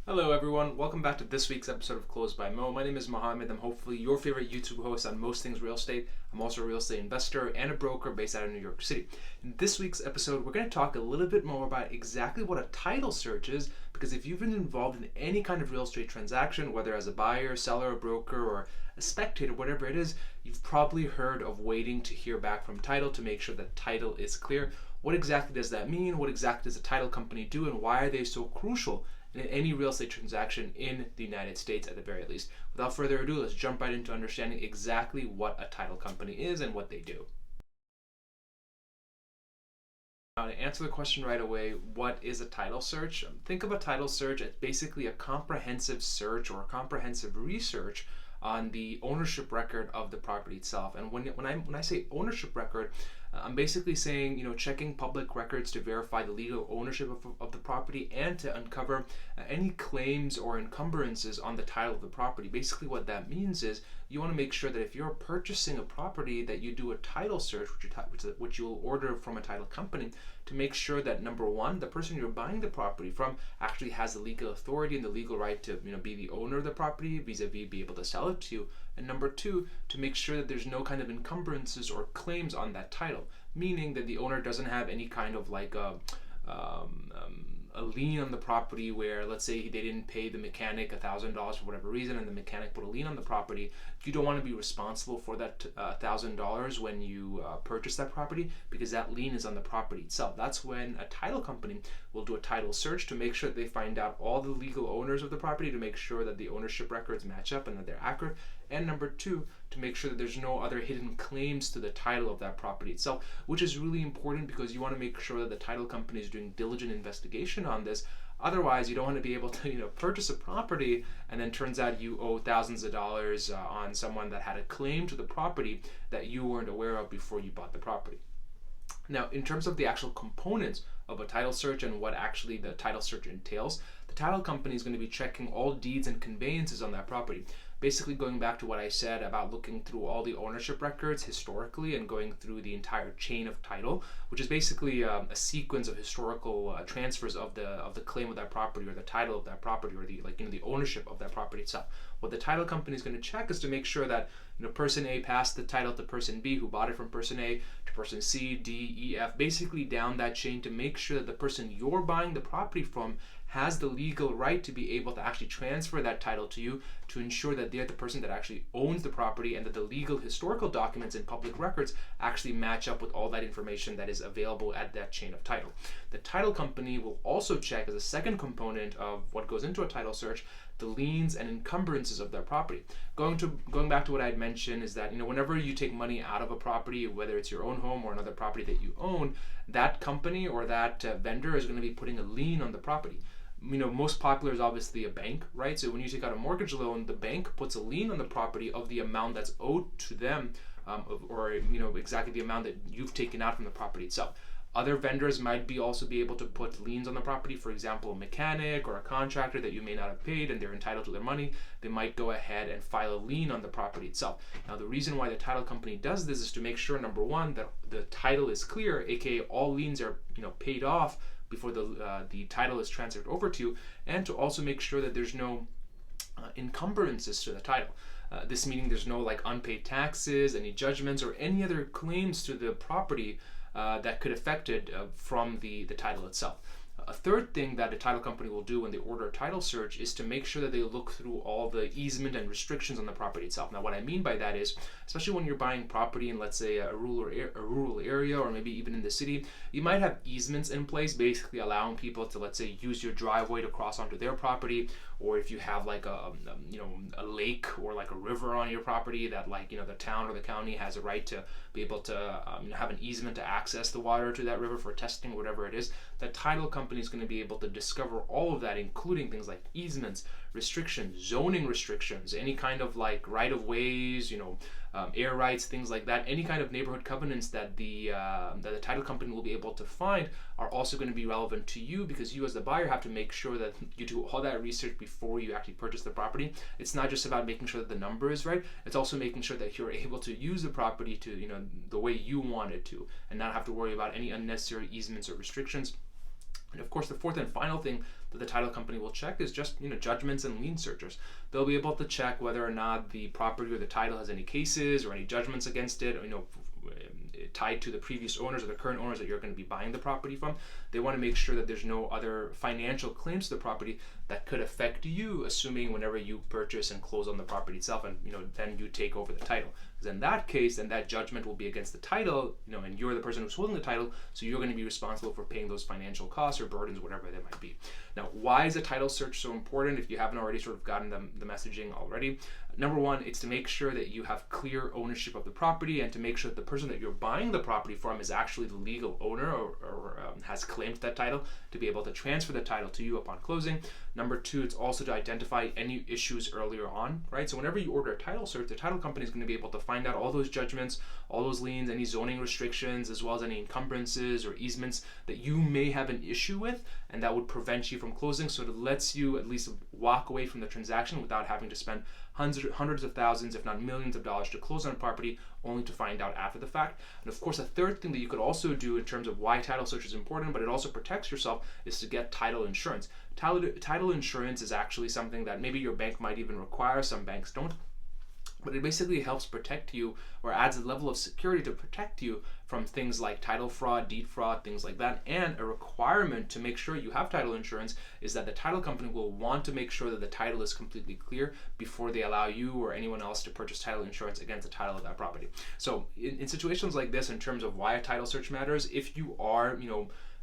Hello everyone, welcome back to this week's episode of Closed by Mo. My name is Mohammed. I'm hopefully your favorite YouTube host on most things real estate. I'm also a real estate investor and a broker based out of New York City. In this week's episode, we're going to talk a little bit more about exactly what a title search is, because if you've been involved in any kind of real estate transaction, whether as a buyer, seller, a broker, or a spectator, whatever it is, you've probably heard of waiting to hear back from title to make sure that title is clear. What exactly does that mean? What exactly does a title company do, and why are they so crucial in any real estate transaction in the United States at the very least? Without further ado, let's jump right into understanding exactly what a title company is and what they do. Now, to answer the question right away, what is a title search? Think of a title search as basically a comprehensive search or a comprehensive research on the ownership record of the property itself. And when I say ownership record, I'm basically saying, checking public records to verify the legal ownership of the property and to uncover any claims or encumbrances on the title of the property. Basically what that means is you want to make sure that if you're purchasing a property that you do a title search, which you'll order from a title company, to make sure that number one, the person you're buying the property from actually has the legal authority and the legal right to be the owner of the property, vis-a-vis be able to sell it to you. And number two, to make sure that there's no kind of encumbrances or claims on that title, meaning that the owner doesn't have any kind of like a lien on the property where, let's say, they didn't pay the mechanic $1,000 for whatever reason and the mechanic put a lien on the property. You don't want to be responsible for that $1,000 when you purchase that property, because that lien is on the property itself. That's when a title company will do a title search to make sure that they find out all the legal owners of the property, to make sure that the ownership records match up and that they're accurate. And number two, to make sure that there's no other hidden claims to the title of that property itself, which is really important because you want to make sure that the title company is doing diligent investigation on this. Otherwise, you don't want to be able to purchase a property and then turns out you owe thousands of dollars on someone that had a claim to the property that you weren't aware of before you bought the property. Now, in terms of the actual components of a title search and what actually the title search entails, the title company is going to be checking all deeds and conveyances on that property. Basically going back to what I said about looking through all the ownership records historically and going through the entire chain of title, which is basically a sequence of historical transfers of the claim of that property or the title of that property or the ownership of that property itself. What the title company is going to check is to make sure that person A passed the title to person B, who bought it from person A, to person C, D, E, F, basically down that chain, to make sure that the person you're buying the property from has the legal right to be able to actually transfer that title to you, to ensure that they're the person that actually owns the property and that the legal historical documents and public records actually match up with all that information that is available at that chain of title. The title company will also check, as a second component of what goes into a title search, the liens and encumbrances of their property. Going back to what I had mentioned is that whenever you take money out of a property, whether it's your own home or another property that you own, that company or that vendor is going to be putting a lien on the property. Most popular is obviously a bank, right? So when you take out a mortgage loan, the bank puts a lien on the property of the amount that's owed to them, or exactly the amount that you've taken out from the property itself. Other vendors might also be able to put liens on the property. For example, a mechanic or a contractor that you may not have paid and they're entitled to their money, they might go ahead and file a lien on the property itself. Now, the reason why the title company does this is to make sure, number one, that the title is clear, aka all liens are paid off before the title is transferred over to you, and to also make sure that there's no encumbrances to the title. This meaning there's no unpaid taxes, any judgments, or any other claims to the property that could affect it from the title itself. A third thing that a title company will do when they order a title search is to make sure that they look through all the easement and restrictions on the property itself. Now, what I mean by that is, especially when you're buying property in, let's say, a rural area, or maybe even in the city, you might have easements in place, basically allowing people to, let's say, use your driveway to cross onto their property. Or if you have a lake or a river on your property that the town or the county has a right to be able to have an easement to access the water to that river for testing, whatever it is, the title company is going to be able to discover all of that, including things like easements, restrictions, zoning restrictions, any kind of right of ways, air rights, things like that. Any kind of neighborhood covenants that the title company will be able to find are also going to be relevant to you, because you as the buyer have to make sure that you do all that research before you actually purchase the property. It's not just about making sure that the number is right, it's also making sure that you're able to use the property to the way you want it to, and not have to worry about any unnecessary easements or restrictions. And of course, the fourth and final thing that the title company will check is just, judgments and lien searchers. They'll be able to check whether or not the property or the title has any cases or any judgments against it, tied to the previous owners or the current owners that you're going to be buying the property from. They want to make sure that there's no other financial claims to the property that could affect you, assuming whenever you purchase and close on the property itself, and then you take over the title. Because in that case, then that judgment will be against the title, and you're the person who's holding the title, so you're going to be responsible for paying those financial costs or burdens, whatever they might be. Now, why is a title search so important? If you haven't already sort of gotten the messaging already, number one, it's to make sure that you have clear ownership of the property and to make sure that the person that you're buying the property from is actually the legal owner or has claimed that title, to be able to transfer the title to you upon closing. Number two, it's also to identify any issues earlier on, right? So whenever you order a title search, the title company is going to be able to find out all those judgments, all those liens, any zoning restrictions, as well as any encumbrances or easements that you may have an issue with, and that would prevent you from closing. So it lets you at least walk away from the transaction without having to spend hundreds of thousands, if not millions of dollars to close on a property, only to find out after the fact. And of course, a third thing that you could also do in terms of why title search is important, but it also protects yourself, is to get title insurance. Title insurance is actually something that maybe your bank might even require, some banks don't, but it basically helps protect you, or adds a level of security to protect you from things like title fraud, deed fraud, things like that. And a requirement to make sure you have title insurance is that the title company will want to make sure that the title is completely clear before they allow you or anyone else to purchase title insurance against the title of that property. So in situations like this, in terms of why a title search matters, if you are,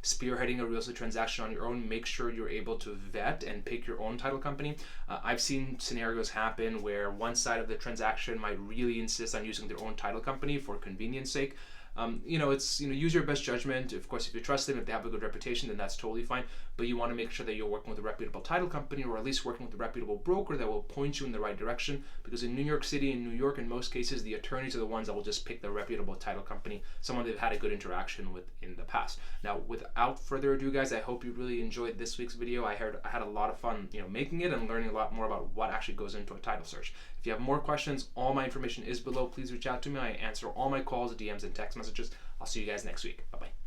spearheading a real estate transaction on your own, make sure you're able to vet and pick your own title company. I've seen scenarios happen where one side of the transaction might really insist on using their own title company for convenience sake. It's, use your best judgment. Of course, if you trust them, if they have a good reputation, then that's totally fine. But you want to make sure that you're working with a reputable title company, or at least working with a reputable broker that will point you in the right direction. Because in New York City, in New York, in most cases, the attorneys are the ones that will just pick the reputable title company, someone they've had a good interaction with in the past. Now, without further ado, guys, I hope you really enjoyed this week's video. I had a lot of fun, making it and learning a lot more about what actually goes into a title search. If you have more questions, all my information is below. Please reach out to me. I answer all my calls, DMs, and text messages. I'll see you guys next week. Bye-bye.